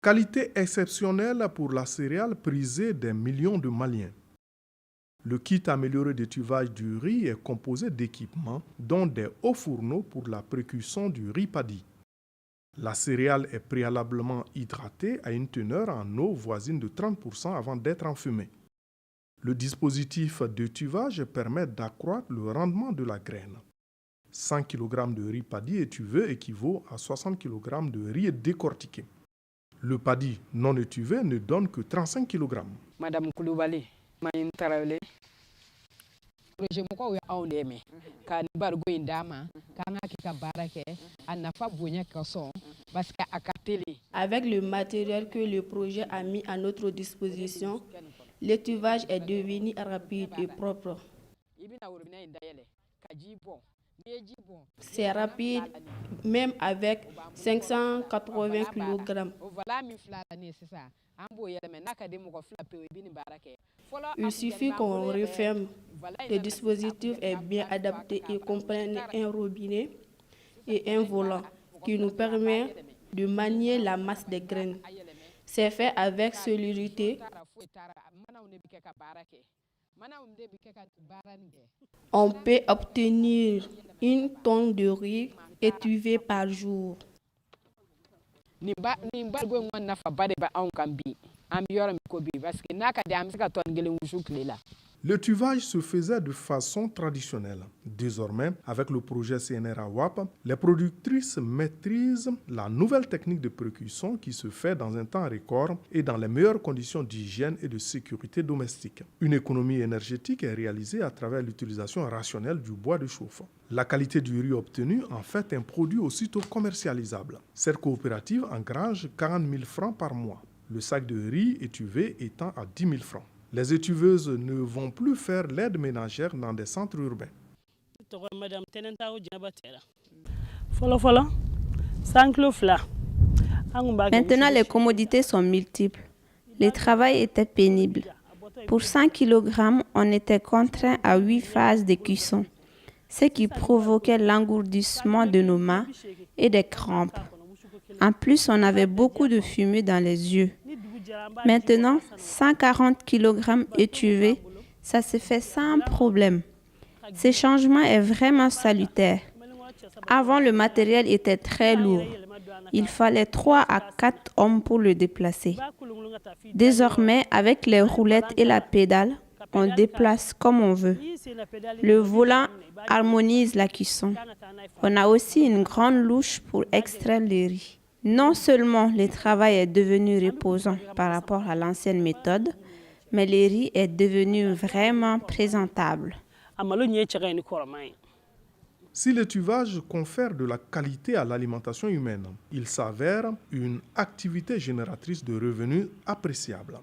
Qualité exceptionnelle pour la céréale prisée des millions de Maliens. Le kit amélioré de tuvage du riz est composé d'équipements, dont des hauts fourneaux pour la précuisson du riz paddy. La céréale est préalablement hydratée à une teneur en eau voisine de 30% avant d'être enfumée. Le dispositif de tuvage permet d'accroître le rendement de la graine. 100 kg de riz paddy étuvé équivaut à 60 kg de riz décortiqué. Le paddy non étuvé ne donne que 35 kg. Madame Koulibaly, Mayim Tarawele, projet moko ya aondeme ka bargo indama ka ngaki barake anafa bonya kason parce que akateli. Avec le matériel que le projet a mis à notre disposition, l'étuvage est devenu rapide et propre. C'est rapide même avec 580 kg. Il suffit qu'on referme. Le dispositif est bien adapté et comprend un robinet et un volant qui nous permet de manier la masse des graines. C'est fait avec célérité. On peut obtenir 1 tonne de riz étuvé par jour. Le tuvage se faisait de façon traditionnelle. Désormais, avec le projet CNRA WAP, les productrices maîtrisent la nouvelle technique de précuisson qui se fait dans un temps record et dans les meilleures conditions d'hygiène et de sécurité domestique. Une économie énergétique est réalisée à travers l'utilisation rationnelle du bois de chauffe. La qualité du riz obtenu en fait un produit aussitôt commercialisable. Cette coopérative engrange 40 000 francs par mois, le sac de riz étuvé étant à 10 000 francs. Les étuveuses ne vont plus faire l'aide ménagère dans des centres urbains. Maintenant, les commodités sont multiples. Le travail était pénible. Pour 100 kg, on était contraint à 8 phases de cuisson, ce qui provoquait l'engourdissement de nos mains et des crampes. En plus, on avait beaucoup de fumée dans les yeux. Maintenant, 140 kg étuvés, ça se fait sans problème. Ce changement est vraiment salutaire. Avant, le matériel était très lourd. Il fallait 3 à 4 hommes pour le déplacer. Désormais, avec les roulettes et la pédale, on déplace comme on veut. Le volant harmonise la cuisson. On a aussi une grande louche pour extraire le riz. Non seulement le travail est devenu reposant par rapport à l'ancienne méthode, mais le riz est devenu vraiment présentable. Si le tuvage confère de la qualité à l'alimentation humaine, il s'avère une activité génératrice de revenus appréciable.